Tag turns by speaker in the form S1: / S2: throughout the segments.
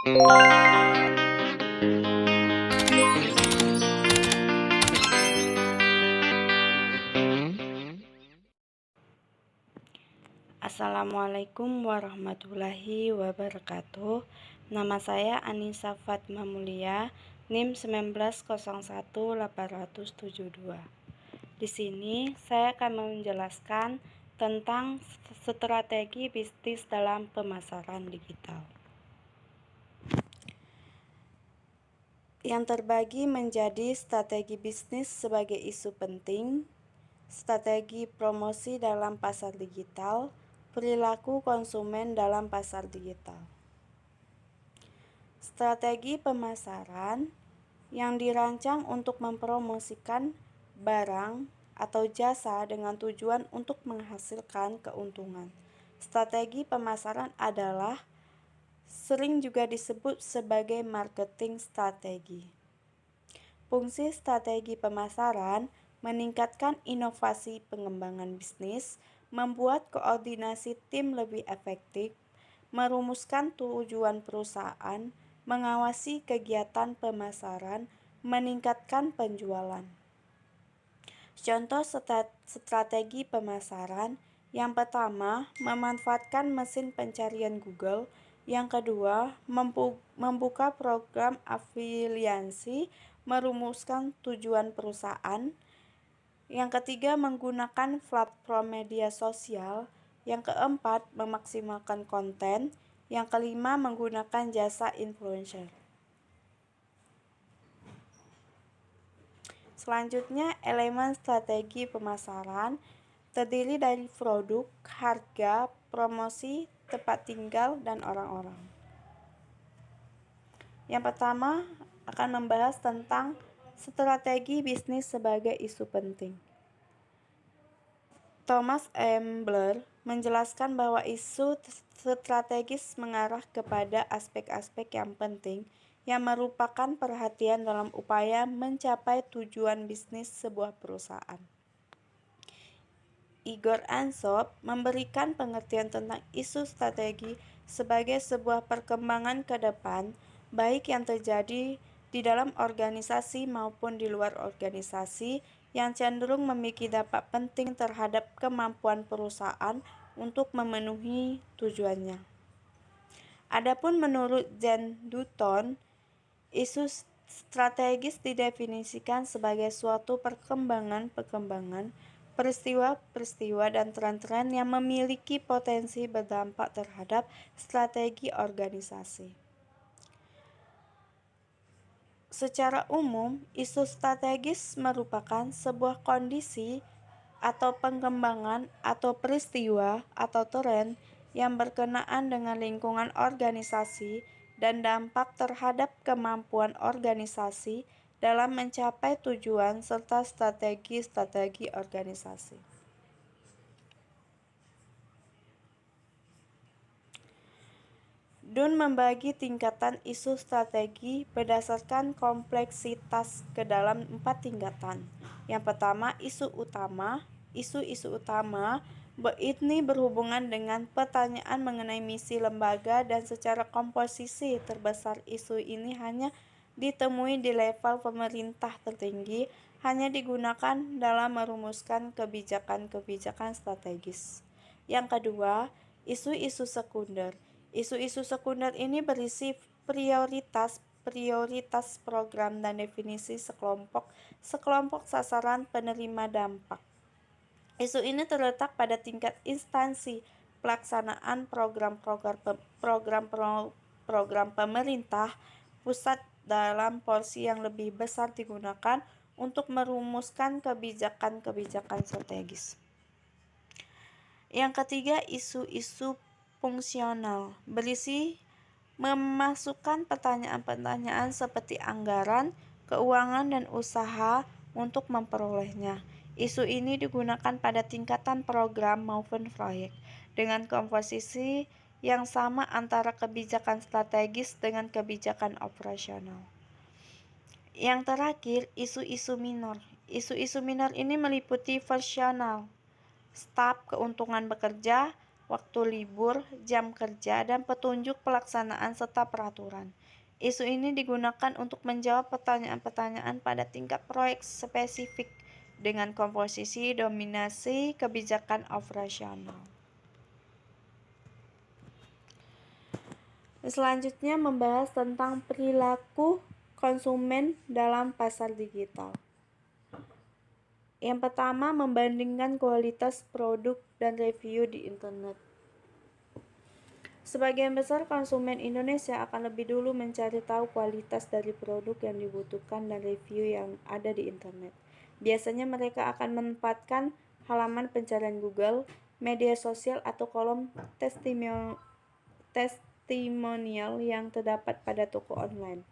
S1: Assalamualaikum warahmatullahi wabarakatuh. Nama saya Anissa Fatma Mulia, NIM 19018872. Di sini saya akan menjelaskan tentang strategi bisnis dalam pemasaran digital. Yang terbagi menjadi strategi bisnis sebagai isu penting, strategi promosi dalam pasar digital, perilaku konsumen dalam pasar digital. Strategi pemasaran yang dirancang untuk mempromosikan barang atau jasa dengan tujuan untuk menghasilkan keuntungan. Strategi pemasaran adalah sering juga disebut sebagai marketing strategi. Fungsi strategi pemasaran meningkatkan inovasi pengembangan bisnis, membuat koordinasi tim lebih efektif, merumuskan tujuan perusahaan, mengawasi kegiatan pemasaran, meningkatkan penjualan. Contoh strategi pemasaran: yang pertama, memanfaatkan mesin pencarian Google. Yang kedua, membuka program afiliasi, merumuskan tujuan perusahaan. Yang ketiga, menggunakan platform media sosial. Yang keempat, memaksimalkan konten. Yang kelima, menggunakan jasa influencer. Selanjutnya, elemen strategi pemasaran terdiri dari produk, harga, promosi, tempat tinggal, dan orang-orang. Yang pertama akan membahas tentang strategi bisnis sebagai isu penting. Thomas M. Blair menjelaskan bahwa isu strategis mengarah kepada aspek-aspek yang penting yang merupakan perhatian dalam upaya mencapai tujuan bisnis sebuah perusahaan. Igor Ansop memberikan pengertian tentang isu strategi sebagai sebuah perkembangan ke depan, baik yang terjadi di dalam organisasi maupun di luar organisasi, yang cenderung memiliki dampak penting terhadap kemampuan perusahaan untuk memenuhi tujuannya. Adapun menurut Jen Dutton, isu strategis didefinisikan sebagai suatu perkembangan, peristiwa-peristiwa dan tren-tren yang memiliki potensi berdampak terhadap strategi organisasi. Secara umum, isu strategis merupakan sebuah kondisi atau pengembangan atau peristiwa atau tren yang berkenaan dengan lingkungan organisasi dan dampak terhadap kemampuan organisasi dalam mencapai tujuan serta strategi-strategi organisasi. Dunn membagi tingkatan isu strategi berdasarkan kompleksitas ke dalam 4 tingkatan. Yang pertama, isu utama. Isu-isu utama ini berhubungan dengan pertanyaan mengenai misi lembaga, dan secara komposisi terbesar isu ini hanya ditemui di level pemerintah tertinggi, hanya digunakan dalam merumuskan kebijakan-kebijakan strategis. Yang kedua, isu-isu sekunder. Isu-isu sekunder ini berisi prioritas program dan definisi sekelompok sasaran penerima dampak. Isu ini terletak pada tingkat instansi pelaksanaan program pemerintah pusat dalam porsi yang lebih besar digunakan untuk merumuskan kebijakan-kebijakan strategis. Yang ketiga, isu-isu fungsional berisi memasukkan pertanyaan-pertanyaan seperti anggaran, keuangan, dan usaha untuk memperolehnya. Isu ini digunakan pada tingkatan program maupun proyek, dengan komposisi yang sama antara kebijakan strategis dengan kebijakan operasional. Yang terakhir, isu-isu minor. Isu-isu minor ini meliputi versional, staf, keuntungan bekerja, waktu libur, jam kerja, dan petunjuk pelaksanaan serta peraturan. Isu ini digunakan untuk menjawab pertanyaan-pertanyaan pada tingkat proyek spesifik dengan komposisi dominasi kebijakan operasional. Selanjutnya membahas tentang perilaku konsumen dalam pasar digital. Yang pertama, membandingkan kualitas produk dan review di internet. Sebagian besar konsumen Indonesia akan lebih dulu mencari tahu kualitas dari produk yang dibutuhkan dan review yang ada di internet. Biasanya mereka akan menempatkan halaman pencarian Google, media sosial, atau kolom testimonial yang terdapat pada toko online.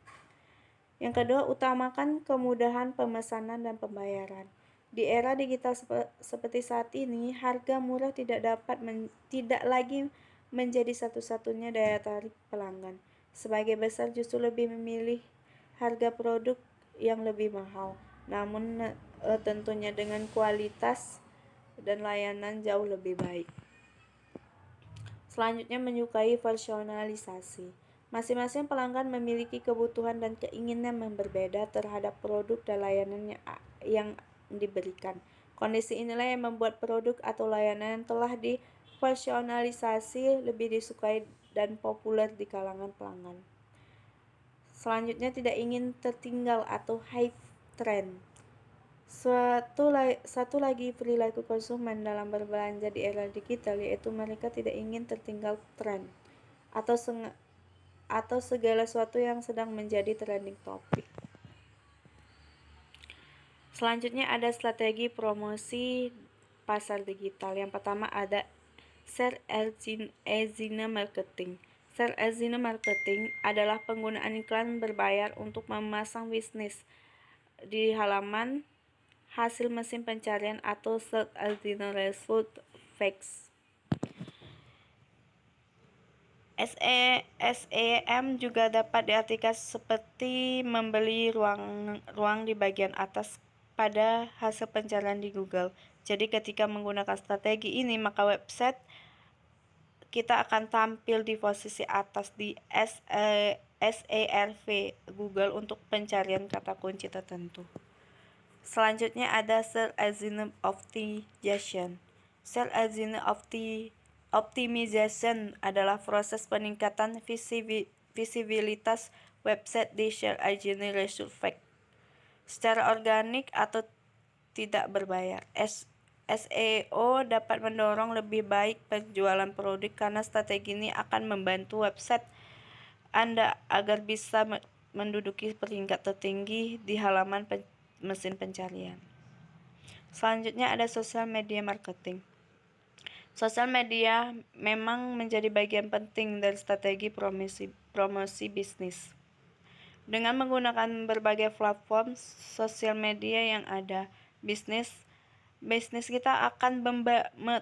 S1: Yang kedua, utamakan kemudahan pemesanan dan pembayaran. Di era digital seperti saat ini, harga murah tidak lagi menjadi satu-satunya daya tarik pelanggan. Sebagai besar justru lebih memilih harga produk yang lebih mahal, namun tentunya dengan kualitas dan layanan jauh lebih baik. Selanjutnya, menyukai personalisasi. Masing-masing pelanggan memiliki kebutuhan dan keinginan yang berbeda terhadap produk dan layanan yang diberikan. Kondisi inilah yang membuat produk atau layanan yang telah dipersonalisasi lebih disukai dan populer di kalangan pelanggan. Selanjutnya, tidak ingin tertinggal atau hype trend. Satu lagi perilaku konsumen dalam berbelanja di era digital, yaitu mereka tidak ingin tertinggal tren atau segala sesuatu yang sedang menjadi trending topic. Selanjutnya ada strategi promosi pasar digital. Yang pertama ada search engine marketing. Search engine marketing adalah penggunaan iklan berbayar untuk memasang bisnis di halaman hasil mesin pencarian atau search engine result facts. SEM juga dapat diartikan seperti membeli ruang di bagian atas pada hasil pencarian di Google. Jadi ketika menggunakan strategi ini, maka website kita akan tampil di posisi atas di SERV Google untuk pencarian kata kunci tertentu. Selanjutnya ada search engine optimization. Search engine optimization adalah proses peningkatan visibilitas website di search engine result facts secara organik atau tidak berbayar. SEO dapat mendorong lebih baik penjualan produk karena strategi ini akan membantu website Anda agar bisa menduduki peringkat tertinggi di halaman mesin pencarian. Selanjutnya ada social media marketing. Sosial media memang menjadi bagian penting dari strategi promosi bisnis. Dengan menggunakan berbagai platform sosial media yang ada, bisnis kita akan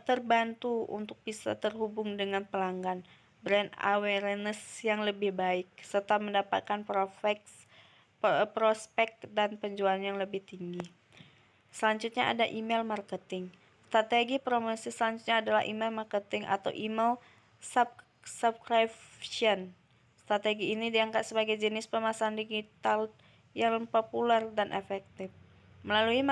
S1: terbantu untuk bisa terhubung dengan pelanggan, brand awareness yang lebih baik, serta mendapatkan prospek dan penjualan yang lebih tinggi. Selanjutnya ada email marketing. Strategi promosi selanjutnya adalah email marketing atau email subscription. Strategi ini diangkat sebagai jenis pemasaran digital yang populer dan efektif. Melalui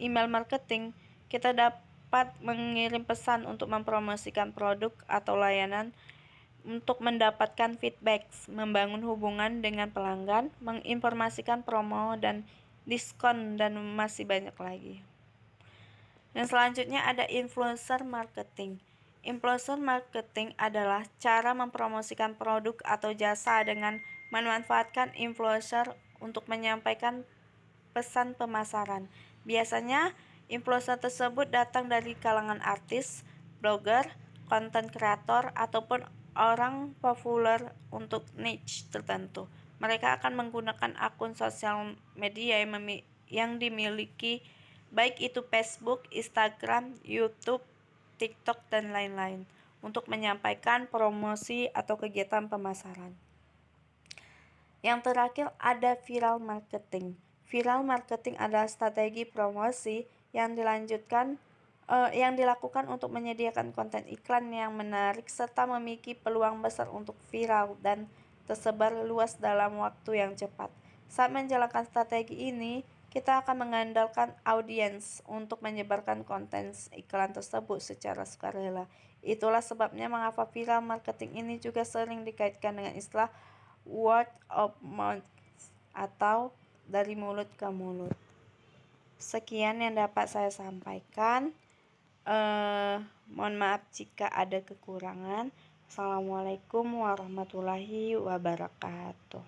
S1: email marketing, kita dapat mengirim pesan untuk mempromosikan produk atau layanan, untuk mendapatkan feedback, membangun hubungan dengan pelanggan, menginformasikan promo dan diskon, dan masih banyak lagi. Dan selanjutnya ada influencer marketing. Influencer marketing adalah cara mempromosikan produk atau jasa dengan memanfaatkan influencer untuk menyampaikan pesan pemasaran. Biasanya influencer tersebut datang dari kalangan artis, blogger, konten kreator, ataupun orang populer untuk niche tertentu. Mereka akan menggunakan akun sosial media yang dimiliki, baik itu Facebook, Instagram, YouTube, TikTok, dan lain-lain, untuk menyampaikan promosi atau kegiatan pemasaran. Yang terakhir ada viral marketing. Viral marketing adalah strategi promosi yang dilanjutkan yang dilakukan untuk menyediakan konten iklan yang menarik serta memiliki peluang besar untuk viral dan tersebar luas dalam waktu yang cepat. Saat menjalankan strategi ini, kita akan mengandalkan audiens untuk menyebarkan konten iklan tersebut secara sukarela. Itulah sebabnya mengapa viral marketing ini juga sering dikaitkan dengan istilah word of mouth atau dari mulut ke mulut. Sekian yang dapat saya sampaikan. Mohon maaf jika ada kekurangan. Assalamualaikum warahmatullahi wabarakatuh.